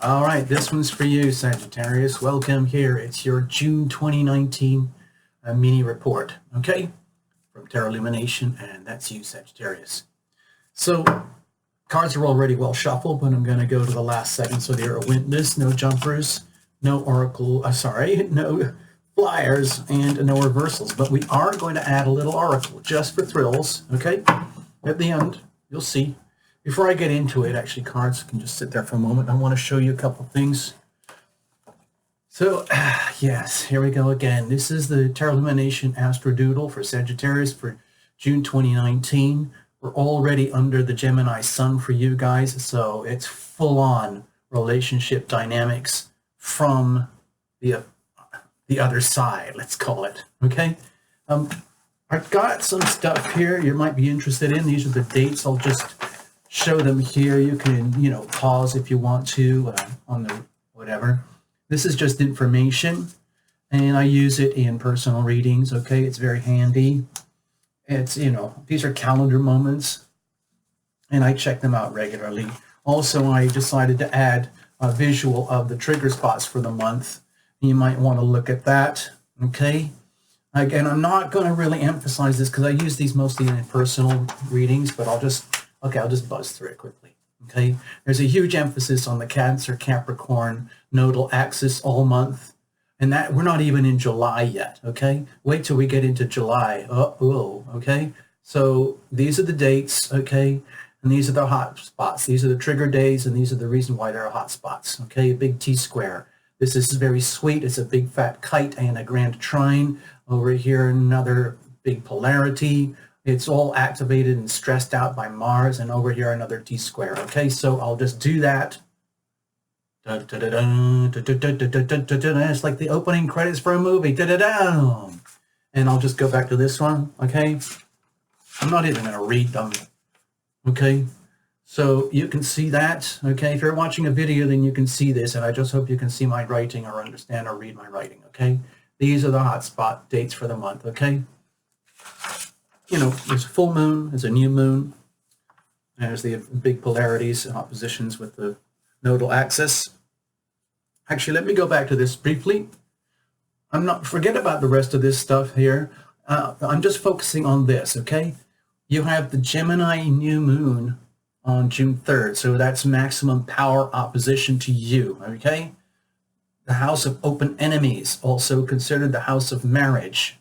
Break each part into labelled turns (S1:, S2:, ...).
S1: All right, this one's for you, Sagittarius. Welcome here. It's your June 2019 mini report, okay? From Tarot Lumination, and that's you, Sagittarius. So, cards are already well shuffled, but I'm going to go to the last setting so they're a witness, no jumpers, no oracle, no flyers, and no reversals. But we are going to add a little oracle just for thrills, okay? At the end, you'll see. Before I get into it, actually, cards can just sit there for a moment. I want to show you a couple things. So, yes, here we go again. This is the Tarot Lumination Astro Doodle for Sagittarius for June 2019. We're already under the Gemini Sun for you guys, so it's full-on relationship dynamics from the other side, let's call it, okay? I've got some stuff here you might be interested in. These are the dates. I'll just show them here. You can, pause if you want to on the whatever. This is just information, and I use it in personal readings, okay? It's very handy. It's, these are calendar moments, and I check them out regularly. Also, I decided to add a visual of the trigger spots for the month. You might want to look at that, okay? Again, I'm not going to really emphasize this because I use these mostly in personal readings, but I'll just buzz through it quickly, okay? There's a huge emphasis on the Cancer, Capricorn, nodal axis all month, and that we're not even in July yet, okay? Wait till we get into July. Okay? So these are the dates, okay? And these are the hot spots. These are the trigger days, and these are the reason why there are hot spots, okay? A big T-square. This is very sweet. It's a big fat kite and a grand trine. Over here, another big polarity. It's all activated and stressed out by Mars, and over here, another T-square, okay? So I'll just do that. It's like the opening credits for a movie. And I'll just go back to this one, okay? I'm not even going to read them, okay? So you can see that, okay? If you're watching a video, then you can see this, and I just hope you can see my writing or understand or read my writing, okay? These are the hotspot dates for the month, okay? There's a full moon, there's a new moon, there's the big polarities and oppositions with the nodal axis. Actually, let me go back to this briefly. Forget about the rest of this stuff here. I'm just focusing on this, okay? You have the Gemini new moon on June 3rd, so that's maximum power opposition to you, okay? The house of open enemies, also considered the house of marriage.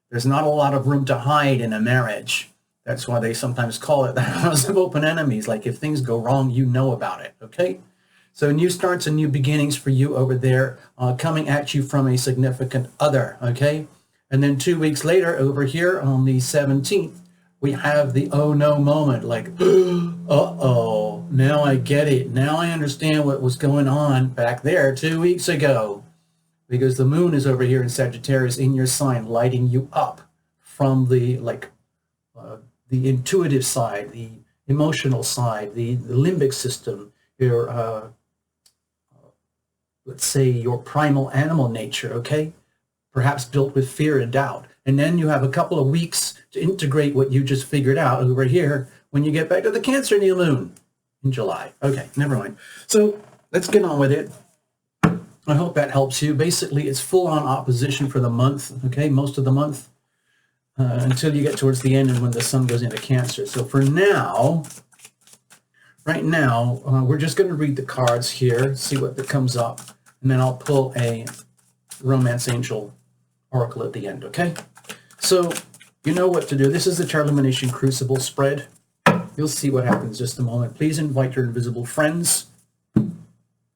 S1: There's not a lot of room to hide in a marriage. That's why they sometimes call it the house of open enemies. Like if things go wrong, you know about it, okay? So new starts and new beginnings for you over there, coming at you from a significant other, okay? And then 2 weeks later, over here on the 17th, we have the oh no moment, like, uh-oh, now I get it. Now I understand what was going on back there 2 weeks ago. Because the moon is over here in Sagittarius in your sign, lighting you up from the, the intuitive side, the emotional side, the limbic system, your, let's say, your primal animal nature, okay? Perhaps built with fear and doubt. And then you have a couple of weeks to integrate what you just figured out over here when you get back to the Cancer new moon in July. Okay, never mind. So let's get on with it. I hope that helps you. Basically, it's full-on opposition for the month, okay, most of the month, until you get towards the end and when the sun goes into Cancer. So for now, right now, we're just going to read the cards here, see what comes up, and then I'll pull a Romance Angel Oracle at the end, okay? So you know what to do. This is the Tarot Lumination Crucible spread. You'll see what happens in just a moment. Please invite your invisible friends.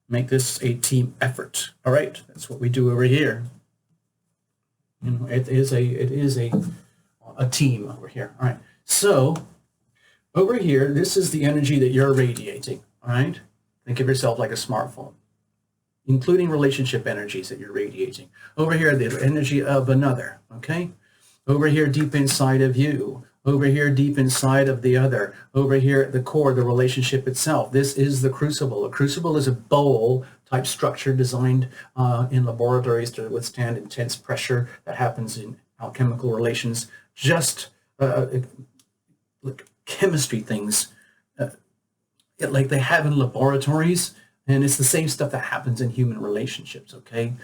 S1: Make this a team effort. All right, that's what we do over here. It is a team over here. All right. So over here, this is the energy that you're radiating. All right. Think of yourself like a smartphone, including relationship energies that you're radiating. Over here, the energy of another. Okay. Over here, deep inside of you. Over here, deep inside of the other. Over here at the core, the relationship itself. This is the crucible. A crucible is a bowl-type structure designed in laboratories to withstand intense pressure that happens in alchemical relations. Just like chemistry things, like they have in laboratories. And it's the same stuff that happens in human relationships, okay?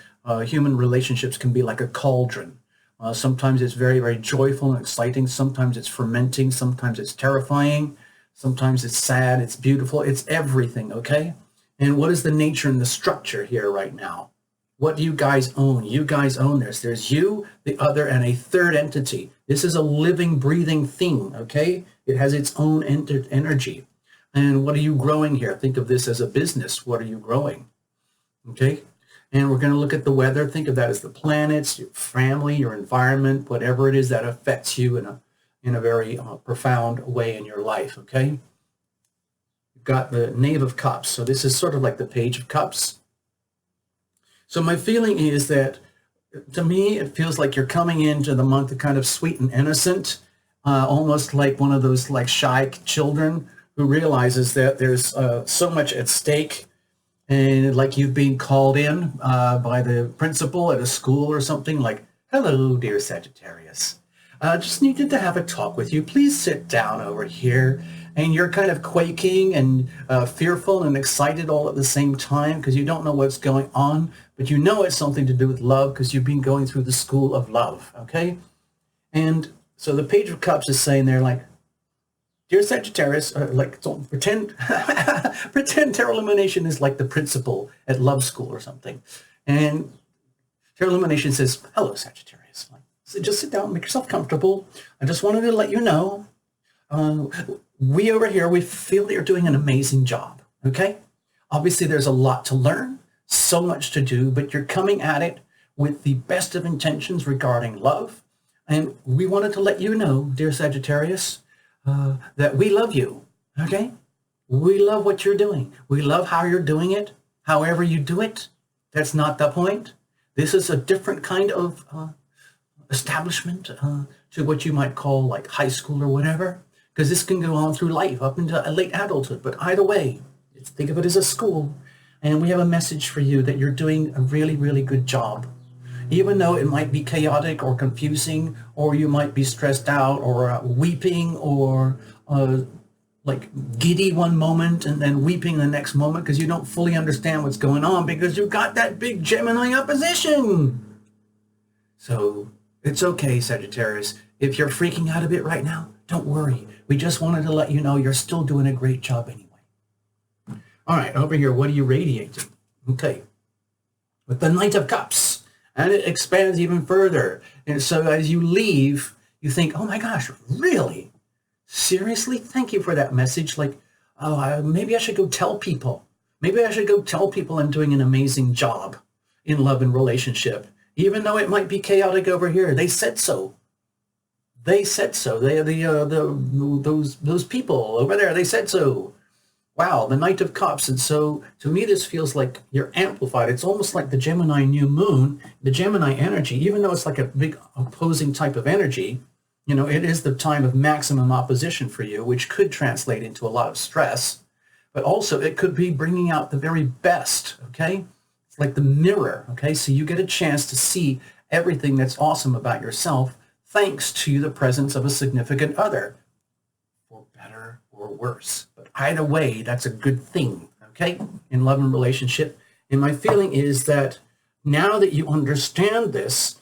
S1: Human relationships can be like a cauldron. Sometimes it's very, very joyful and exciting. Sometimes it's fermenting. Sometimes it's terrifying. Sometimes it's sad. It's beautiful. It's everything, okay? And what is the nature and the structure here right now? What do you guys own? You guys own this. There's you, the other, and a third entity. This is a living, breathing thing, okay? It has its own energy. And what are you growing here? Think of this as a business. What are you growing? Okay? And we're going to look at the weather. Think of that as the planets, your family, your environment, whatever it is that affects you in a very profound way in your life, okay? You've got the Knave of Cups. So this is sort of like the Page of Cups. So my feeling is that, to me, it feels like you're coming into the month of kind of sweet and innocent, almost like one of those like shy children who realizes that there's so much at stake, and like you've been called in by the principal at a school or something, like, hello, dear Sagittarius. Just needed to have a talk with you. Please sit down over here. And you're kind of quaking and fearful and excited all at the same time because you don't know what's going on, but you know it's something to do with love because you've been going through the school of love, okay? And so the Page of Cups is saying there, like, dear Sagittarius, like, don't pretend, pretend Tarot Lumination is like the principal at love school or something. And Tarot Lumination says, hello, Sagittarius. Like, so just sit down, make yourself comfortable. I just wanted to let you know, we over here, we feel that you're doing an amazing job, okay? Obviously, there's a lot to learn, so much to do, but you're coming at it with the best of intentions regarding love. And we wanted to let you know, dear Sagittarius, that we love you, okay? We love what you're doing. We love how you're doing it, however you do it. That's not the point. This is a different kind of establishment to what you might call like high school or whatever, because this can go on through life up into late adulthood. But either way, think of it as a school. And we have a message for you that you're doing a really, really good job. Even though it might be chaotic or confusing, or you might be stressed out or weeping or like giddy one moment and then weeping the next moment because you don't fully understand what's going on because you've got that big Gemini opposition. So it's okay, Sagittarius. If you're freaking out a bit right now, don't worry. We just wanted to let you know you're still doing a great job anyway. All right, over here, what are you radiating? Okay, with the Knight of Cups. And it expands even further. And so as you leave, you think, oh my gosh, really? Seriously? Thank you for that message. Like, oh, maybe I should go tell people. Maybe I should go tell people I'm doing an amazing job in love and relationship. Even though it might be chaotic over here. They said so. They said so. Those people over there, they said so. Wow, the Knight of Cups. And so to me, this feels like you're amplified. It's almost like the Gemini new moon, the Gemini energy, even though it's like a big opposing type of energy, you know, it is the time of maximum opposition for you, which could translate into a lot of stress, but also it could be bringing out the very best, okay? It's like the mirror, okay? So you get a chance to see everything that's awesome about yourself thanks to the presence of a significant other, for better or worse. But either way, that's a good thing, okay, in love and relationship. And my feeling is that now that you understand this,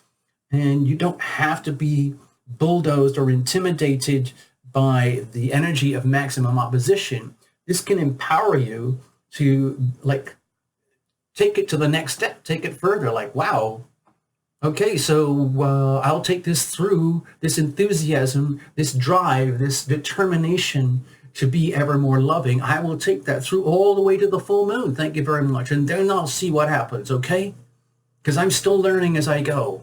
S1: and you don't have to be bulldozed or intimidated by the energy of maximum opposition, this can empower you to, like, take it to the next step, take it further, like, wow, okay, so I'll take this through, this enthusiasm, this drive, this determination to be ever more loving. I will take that through all the way to the full moon. Thank you very much. And then I'll see what happens, okay? Because I'm still learning as I go.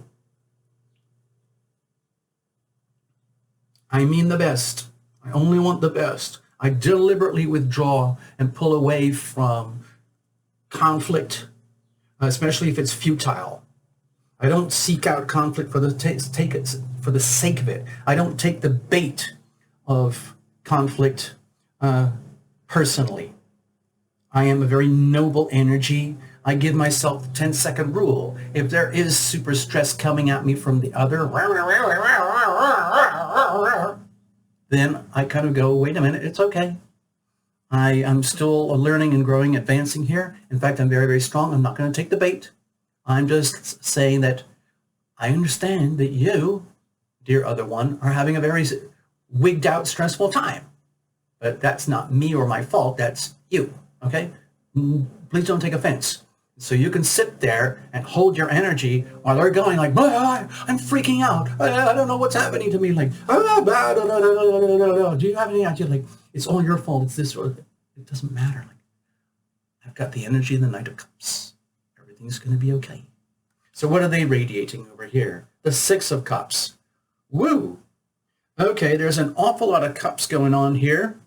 S1: I mean the best. I only want the best. I deliberately withdraw and pull away from conflict, especially if it's futile. I don't seek out conflict for the sake of it. I don't take the bait of conflict personally. I am a very noble energy. I give myself the 10-second rule. If there is super stress coming at me from the other, then I kind of go, wait a minute, it's okay. I am still learning and growing, advancing here. In fact, I'm very, very strong. I'm not going to take the bait. I'm just saying that I understand that you, dear other one, are having a very wigged out, stressful time. But that's not me or my fault. That's you, okay? Please don't take offense. So you can sit there and hold your energy while they're going like, I'm freaking out. I don't know what's happening to me. Like, do you have any idea? Like, it's all your fault. It's this, or it doesn't matter. Like, I've got the energy of the Knight of Cups. Everything's going to be okay. So what are they radiating over here? The Six of Cups. Woo! Okay, there's an awful lot of cups going on here.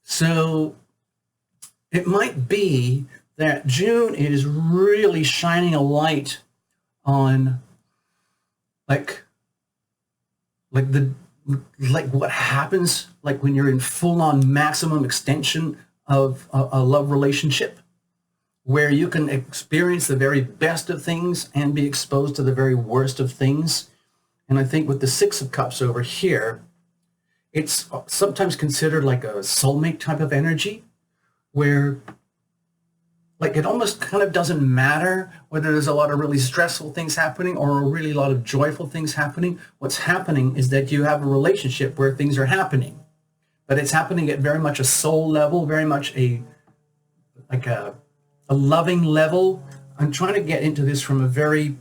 S1: So it might be that June is really shining a light on like what happens like when you're in full-on maximum extension of a love relationship, where you can experience the very best of things and be exposed to the very worst of things. And I think with the Six of Cups over here, it's sometimes considered like a soulmate type of energy, where like it almost kind of doesn't matter whether there's a lot of really stressful things happening or a really lot of joyful things happening. What's happening is that you have a relationship where things are happening, but it's happening at very much a soul level, very much a loving level. I'm trying to get into this from a very,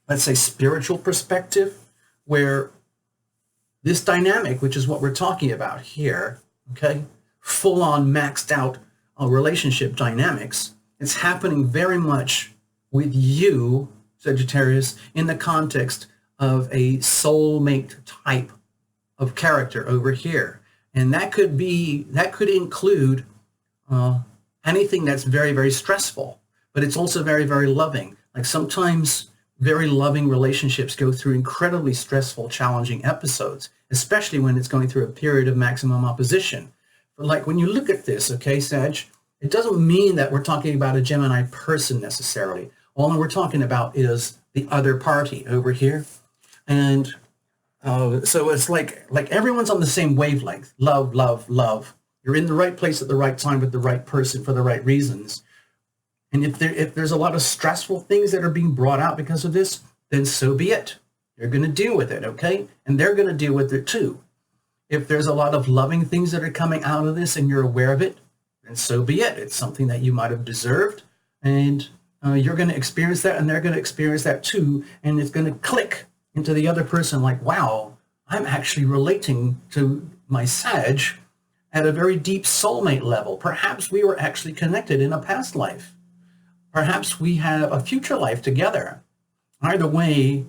S1: let's say, spiritual perspective, where this dynamic, which is what we're talking about here, okay, full-on maxed out relationship dynamics, it's happening very much with you, Sagittarius, in the context of a soulmate type of character over here. And that could include anything that's very, very stressful, but it's also very, very loving. Like sometimes very loving relationships go through incredibly stressful, challenging episodes, especially when it's going through a period of maximum opposition. But like when you look at this, okay, Sag, it doesn't mean that we're talking about a Gemini person necessarily. All we're talking about is the other party over here. And so it's like everyone's on the same wavelength. Love, love, love. You're in the right place at the right time with the right person for the right reasons. And if there's a lot of stressful things that are being brought out because of this, then so be it. You're going to deal with it, okay? And they're going to deal with it too. If there's a lot of loving things that are coming out of this and you're aware of it, then so be it. It's something that you might have deserved, and you're going to experience that, and they're going to experience that too, and it's going to click into the other person like, wow, I'm actually relating to my Sag at a very deep soulmate level. Perhaps we were actually connected in a past life. Perhaps we have a future life together. Either way,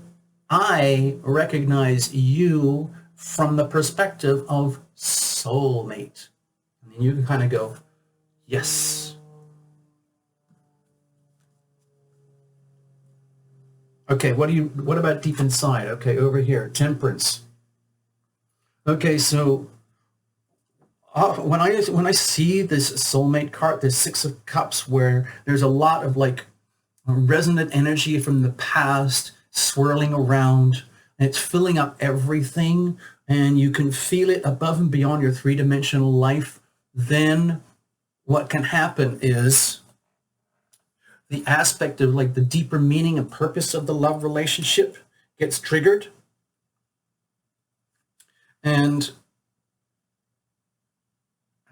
S1: I recognize you from the perspective of soulmate. And then you can kind of go, yes. Okay, what about deep inside? Okay, over here, Temperance. Okay, so when I see this soulmate card, this Six of Cups, where there's a lot of like resonant energy from the past swirling around, and it's filling up everything, and you can feel it above and beyond your three-dimensional life, then what can happen is the aspect of like the deeper meaning and purpose of the love relationship gets triggered. And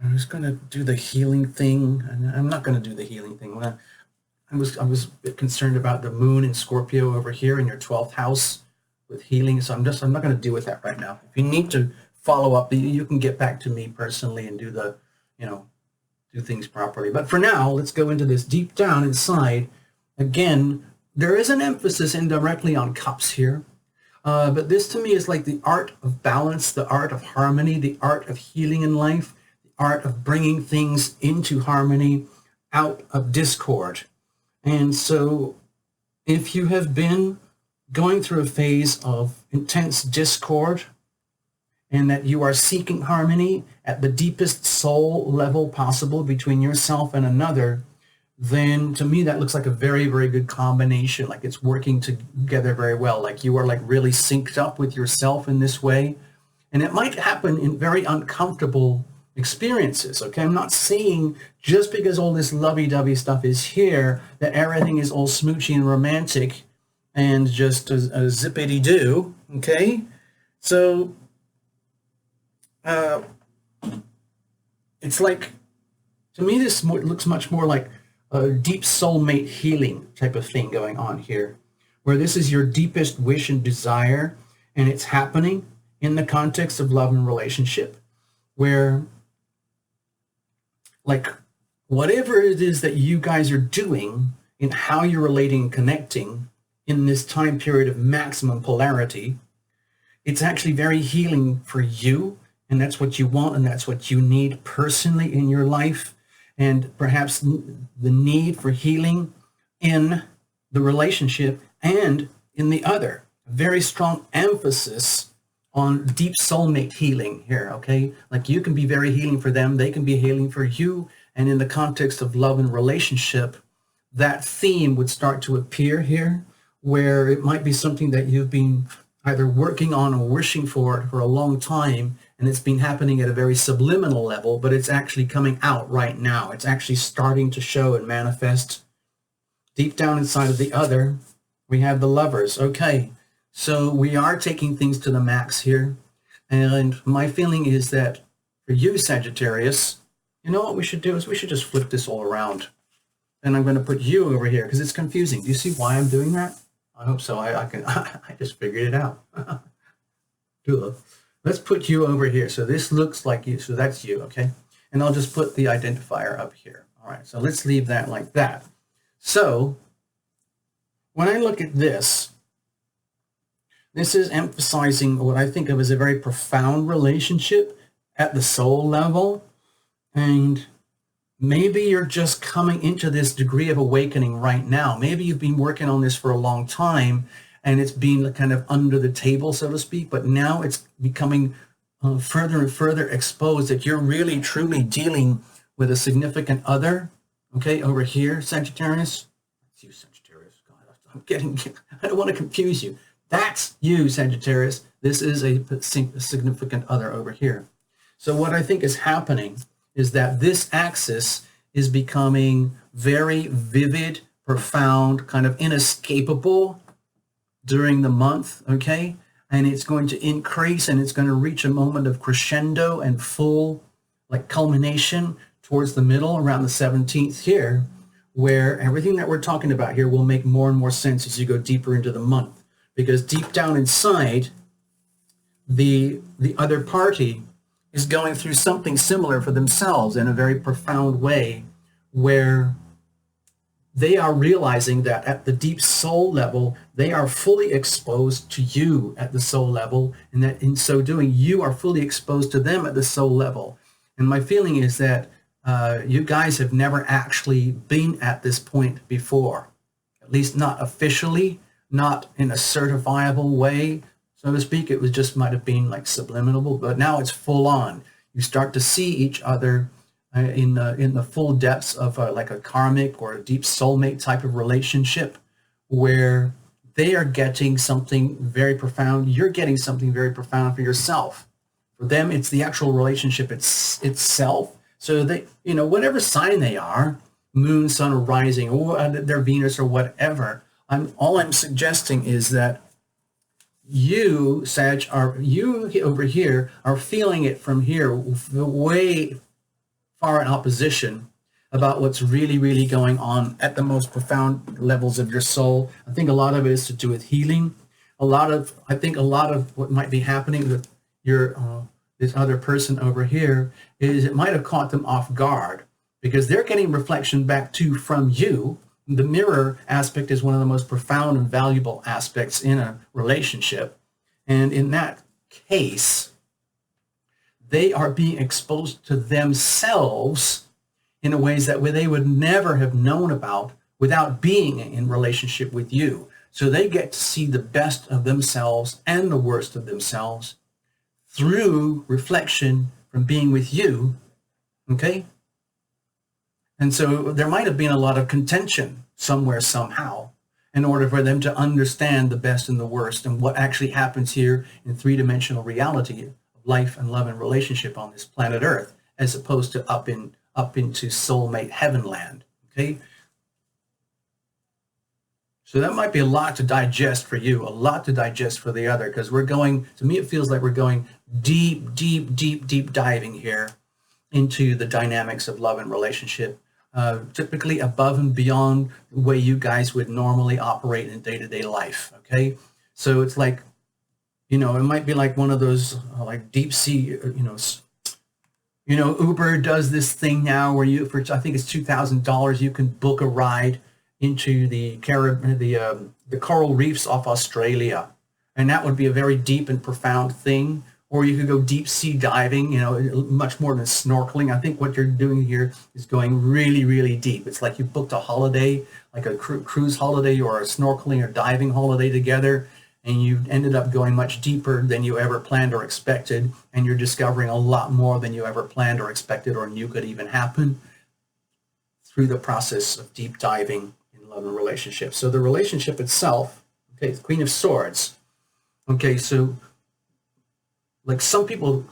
S1: I was going to do the healing thing, and I'm not going to do the healing thing. I was a bit concerned about the moon in Scorpio over here in your 12th house with healing, so I'm not going to deal with that right now. If you need to follow up, you can get back to me personally and do the, do things properly. But for now, let's go into this deep down inside. Again, there is an emphasis indirectly on cups here. But this to me is like the art of balance, the art of harmony, the art of healing in life, the art of bringing things into harmony, out of discord. And so if you have been going through a phase of intense discord and that you are seeking harmony at the deepest soul level possible between yourself and another, then to me that looks like a very, very good combination. Like it's working together very well. Like you are like really synced up with yourself in this way. And it might happen in very uncomfortable experiences. Okay, I'm not saying just because all this lovey-dovey stuff is here that everything is all smoochy and romantic and just a zippity-doo. Okay, so it's like, to me, this looks much more like a deep soulmate healing type of thing going on here, where this is your deepest wish and desire, and it's happening in the context of love and relationship, where, like, whatever it is that you guys are doing in how you're relating and connecting in this time period of maximum polarity, it's actually very healing for you, and that's what you want, and that's what you need personally in your life, and perhaps the need for healing in the relationship and in the other. A very strong emphasis on deep soulmate healing here, okay? Like, you can be very healing for them, they can be healing for you, and in the context of love and relationship, that theme would start to appear here, where it might be something that you've been either working on or wishing for a long time, and it's been happening at a very subliminal level, but it's actually coming out right now. It's actually starting to show and manifest deep down inside of the other. We have the Lovers. Okay, so we are taking things to the max here, and my feeling is that for you, Sagittarius, you know what we should do is we should just flip this all around, and I'm going to put you over here because it's confusing. Do you see why I'm doing that? I hope so. I can. I just figured it out. Let's put you over here. So this looks like you. So that's you, okay? And I'll just put the identifier up here. All right. So let's leave that like that. So when I look at this, this is emphasizing what I think of as a very profound relationship at the soul level, and maybe you're just coming into this degree of awakening right now. Maybe you've been working on this for a long time and it's been kind of under the table, so to speak, but now it's becoming further and further exposed that you're really, truly dealing with a significant other. Okay, over here, Sagittarius. That's you, Sagittarius. God, I don't want to confuse you. That's you, Sagittarius. This is a significant other over here. So what I think is happening is that this axis is becoming very vivid, profound, kind of inescapable during the month, okay? And it's going to increase, and it's going to reach a moment of crescendo and full, like, culmination towards the middle, around the 17th here, where everything that we're talking about here will make more and more sense as you go deeper into the month. Because deep down inside, the other party is going through something similar for themselves in a very profound way, where they are realizing that at the deep soul level, they are fully exposed to you at the soul level, and that in so doing, you are fully exposed to them at the soul level. And my feeling is that you guys have never actually been at this point before, at least not officially, not in a certifiable way, so to speak. It was just might have been like subliminal, but now it's full on. You start to see each other in the full depths of like a karmic or a deep soulmate type of relationship, where they are getting something very profound. You're getting something very profound for yourself. For them, it's the actual relationship itself. So they, you know, whatever sign they are, moon, sun, or rising, or their Venus or whatever, all I'm suggesting is that you, Sag, you over here are feeling it from here way far in opposition about what's really, really going on at the most profound levels of your soul. I think a lot of it is to do with healing. I think a lot of what might be happening with your this other person over here is it might have caught them off guard, because they're getting reflection back too from you. The mirror aspect is one of the most profound and valuable aspects in a relationship. And in that case, they are being exposed to themselves in ways that they would never have known about without being in relationship with you. So they get to see the best of themselves and the worst of themselves through reflection from being with you, okay? And so there might have been a lot of contention somewhere, somehow, in order for them to understand the best and the worst and what actually happens here in three-dimensional reality of life and love and relationship on this planet Earth as opposed to up into soulmate heavenland. Okay. So that might be a lot to digest for you, a lot to digest for the other, because we're going, to me, it feels like we're going deep, deep, deep, deep diving here into the dynamics of love and relationship, typically above and beyond the way you guys would normally operate in day-to-day life. Okay. So it's like, it might be like one of those like deep sea, Uber does this thing now where you, for I think it's $2,000, you can book a ride into the coral reefs off Australia, and that would be a very deep and profound thing. Or you could go deep sea diving, much more than snorkeling. I think what you're doing here is going really, really deep. It's like you booked a holiday, like a cruise holiday or a snorkeling or diving holiday together, and you ended up going much deeper than you ever planned or expected, and you're discovering a lot more than you ever planned or expected or knew could even happen through the process of deep diving in love and relationship. So the relationship itself, okay, the Queen of Swords. Okay, so like some people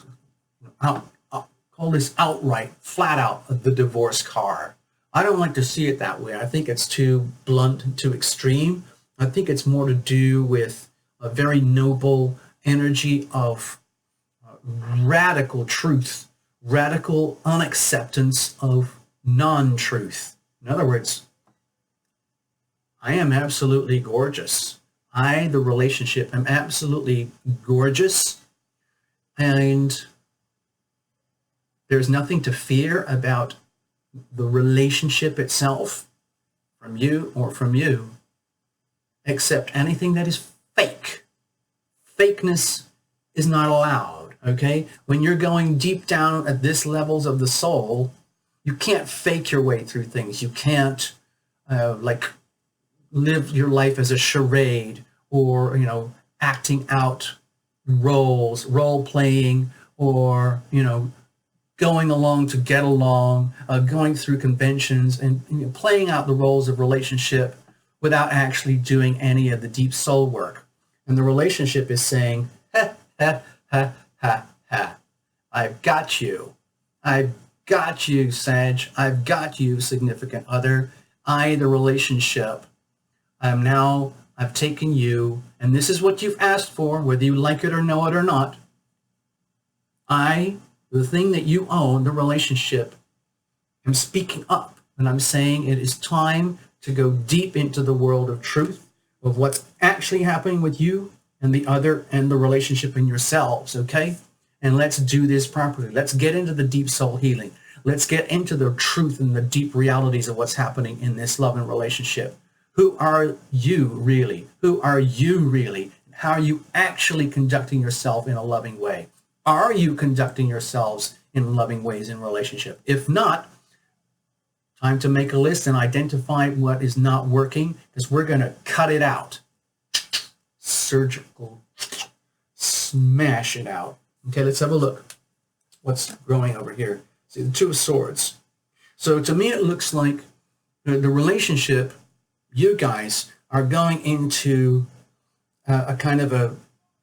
S1: call this outright, flat out, the divorce card. I don't like to see it that way. I think it's too blunt and too extreme. I think it's more to do with a very noble energy of radical truth, radical unacceptance of non-truth. In other words, I am absolutely gorgeous. The relationship, am absolutely gorgeous, and there's nothing to fear about the relationship itself from you or from you, except anything that is fake. Fakeness is not allowed, okay? When you're going deep down at this levels of the soul, you can't fake your way through things. You can't live your life as a charade or, acting out roles, role playing, or, going along to get along, going through conventions and playing out the roles of relationship without actually doing any of the deep soul work. And the relationship is saying, ha, ha, ha, ha, ha. I've got you. I've got you, Sag. I've got you, significant other. The relationship. I've taken you, and this is what you've asked for, whether you like it or know it or not. The thing that you own, the relationship, am speaking up, and I'm saying it is time to go deep into the world of truth, of what's actually happening with you and the other and the relationship in yourselves, okay? And let's do this properly. Let's get into the deep soul healing. Let's get into the truth and the deep realities of what's happening in this love and relationship. Who are you really? Who are you really? How are you actually conducting yourself in a loving way? Are you conducting yourselves in loving ways in relationship? If not, time to make a list and identify what is not working, because we're going to cut it out. Surgical, smash it out. Okay, let's have a look. What's growing over here? See, the Two of Swords. So to me, it looks like the relationship, you guys are going into a kind of a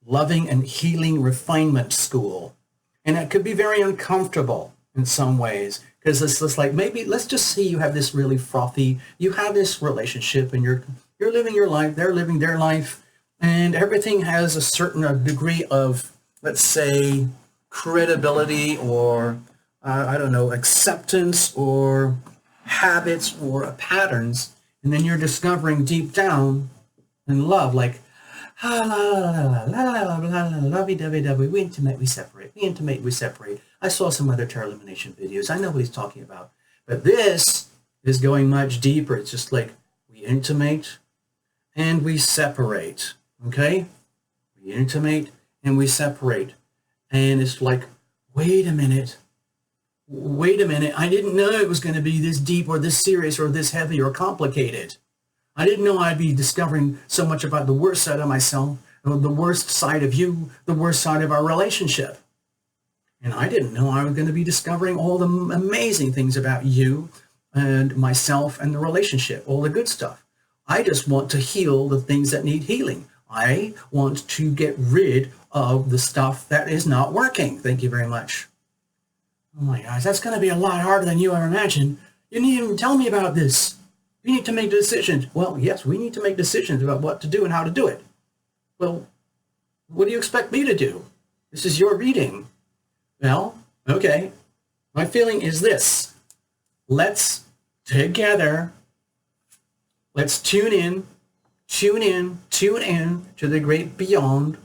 S1: loving and healing refinement school. And it could be very uncomfortable in some ways, because it's just like, maybe let's just say you have this really frothy, you have this relationship and you're living your life, they're living their life, and everything has a certain degree of, let's say, credibility or, I don't know, acceptance or habits or patterns. And then you're discovering deep down in love, like, la la la la la la la lovey-dovey-dovey, we intimate, we separate, we intimate, we separate. I saw some other Tarot Lumination videos. I know what he's talking about. But this is going much deeper. It's just like we intimate and we separate, okay? We intimate and we separate. And it's like, wait a minute, I didn't know it was going to be this deep or this serious or this heavy or complicated. I didn't know I'd be discovering so much about the worst side of myself, the worst side of you, the worst side of our relationship. And I didn't know I was going to be discovering all the amazing things about you and myself and the relationship, all the good stuff. I just want to heal the things that need healing. I want to get rid of the stuff that is not working. Thank you very much. Oh my gosh, that's going to be a lot harder than you ever imagined. You didn't even tell me about this. You need to make decisions. Well, yes, we need to make decisions about what to do and how to do it. Well, what do you expect me to do? This is your reading. Well, okay. My feeling is this. Let's together, let's tune in to the great beyond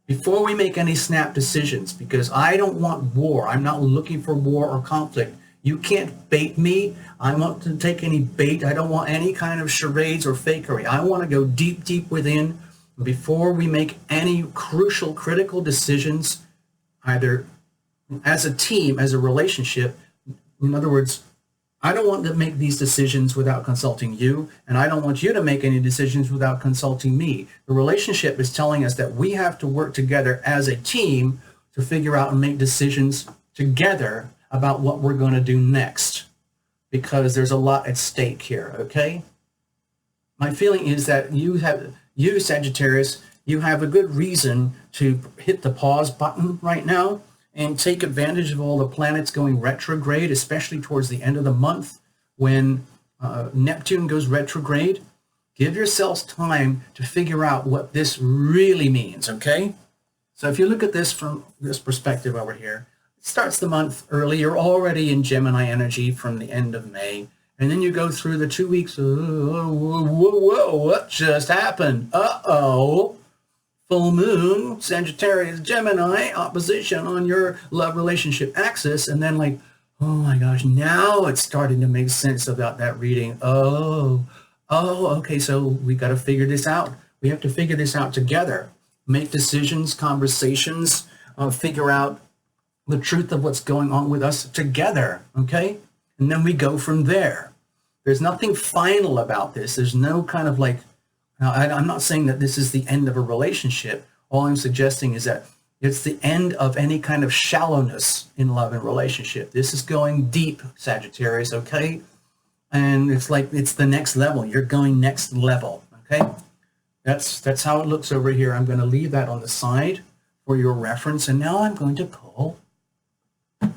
S1: before we make any snap decisions, because I don't want war. I'm not looking for war or conflict. You can't bait me. I want to take any bait. I don't want any kind of charades or fakery. I want to go deep, deep within before we make any crucial, critical decisions, either as a team, as a relationship. In other words, I don't want to make these decisions without consulting you, and I don't want you to make any decisions without consulting me. The relationship is telling us that we have to work together as a team to figure out and make decisions together about what we're going to do next, because there's a lot at stake here, okay? My feeling is that you, Sagittarius, you have a good reason to hit the pause button right now and take advantage of all the planets going retrograde, especially towards the end of the month when Neptune goes retrograde. Give yourselves time to figure out what this really means, okay? So if you look at this from this perspective over here, it starts the month early. You're already in Gemini energy from the end of May. And then you go through the 2 weeks. Whoa, what just happened? Uh-oh. Full moon, Sagittarius, Gemini, opposition on your love relationship axis. And then like, oh my gosh, now it's starting to make sense about that reading. Oh, okay, so we got to figure this out. We have to figure this out together. Make decisions, conversations, figure out the truth of what's going on with us together, okay? And then we go from there. There's nothing final about this. There's no kind of like, now, I'm not saying that this is the end of a relationship. All I'm suggesting is that it's the end of any kind of shallowness in love and relationship. This is going deep, Sagittarius, okay? And it's like it's the next level. You're going next level, okay? That's how it looks over here. I'm going to leave that on the side for your reference. And now I'm going to pull a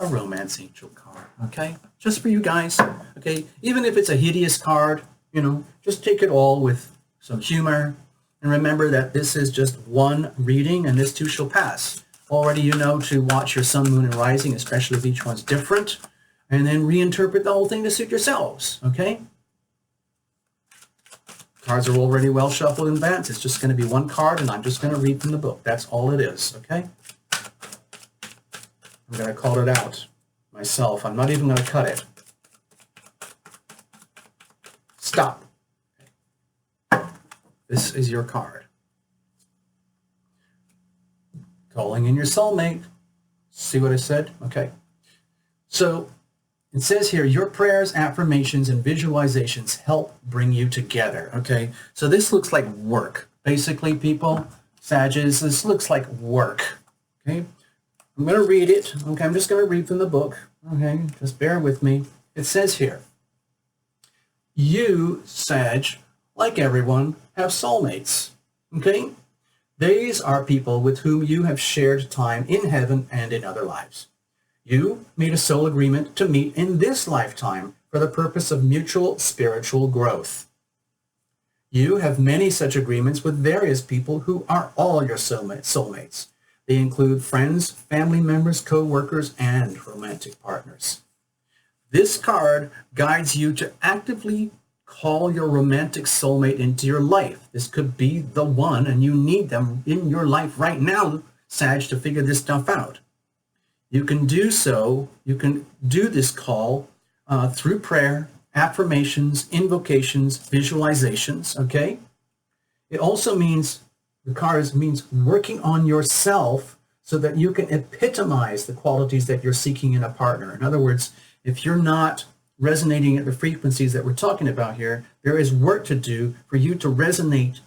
S1: romance angel card, okay? Just for you guys, okay? Even if it's a hideous card, you know, just take it all with some humor. And remember that this is just one reading and this too shall pass. Already you know to watch your sun, moon, and rising, especially if each one's different. And then reinterpret the whole thing to suit yourselves, okay? Cards are already well shuffled in advance. It's just going to be one card and I'm just going to read from the book. That's all it is, okay? I'm going to call it out myself. I'm not even going to cut it. Stop. This is your card. Calling in your soulmate. See what I said? Okay. So it says here, your prayers, affirmations, and visualizations help bring you together. Okay. So this looks like work. Basically, people, Sagittarius, this looks like work. Okay. I'm going to read it. Okay. I'm just going to read from the book. Okay. Just bear with me. It says here, you, Sag, like everyone, have soulmates, okay? These are people with whom you have shared time in heaven and in other lives. You made a soul agreement to meet in this lifetime for the purpose of mutual spiritual growth. You have many such agreements with various people who are all your soulmates. They include friends, family members, co-workers, and romantic partners. This card guides you to actively call your romantic soulmate into your life. This could be the one, and you need them in your life right now, Sag, to figure this stuff out. You can do so, you can do this call through prayer, affirmations, invocations, visualizations, okay? It also means, the cards means working on yourself so that you can epitomize the qualities that you're seeking in a partner. In other words, if you're not resonating at the frequencies that we're talking about here, there is work to do for you to resonate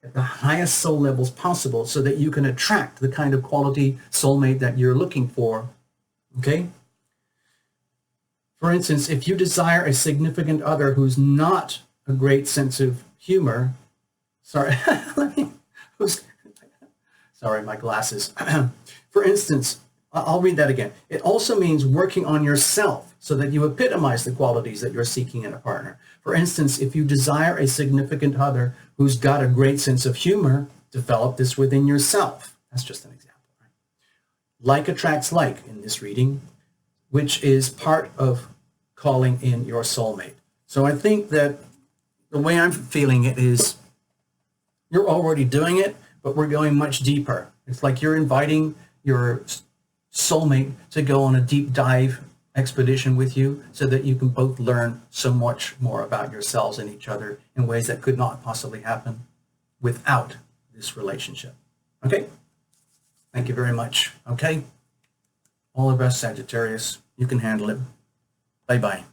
S1: at the highest soul levels possible so that you can attract the kind of quality soulmate that you're looking for, okay? For instance, if you desire a significant other who's not a great sense of humor, sorry, sorry, my glasses. For instance, I'll read that again. It also means working on yourself so that you epitomize the qualities that you're seeking in a partner. For instance, if you desire a significant other who's got a great sense of humor, develop this within yourself. That's just an example. Right? Like attracts like in this reading, which is part of calling in your soulmate. So I think that the way I'm feeling it is you're already doing it, but we're going much deeper. It's like you're inviting your soulmate to go on a deep dive expedition with you so that you can both learn so much more about yourselves and each other in ways that could not possibly happen without this relationship. Okay? Thank you very much. Okay? All the best, Sagittarius. You can handle it. Bye-bye.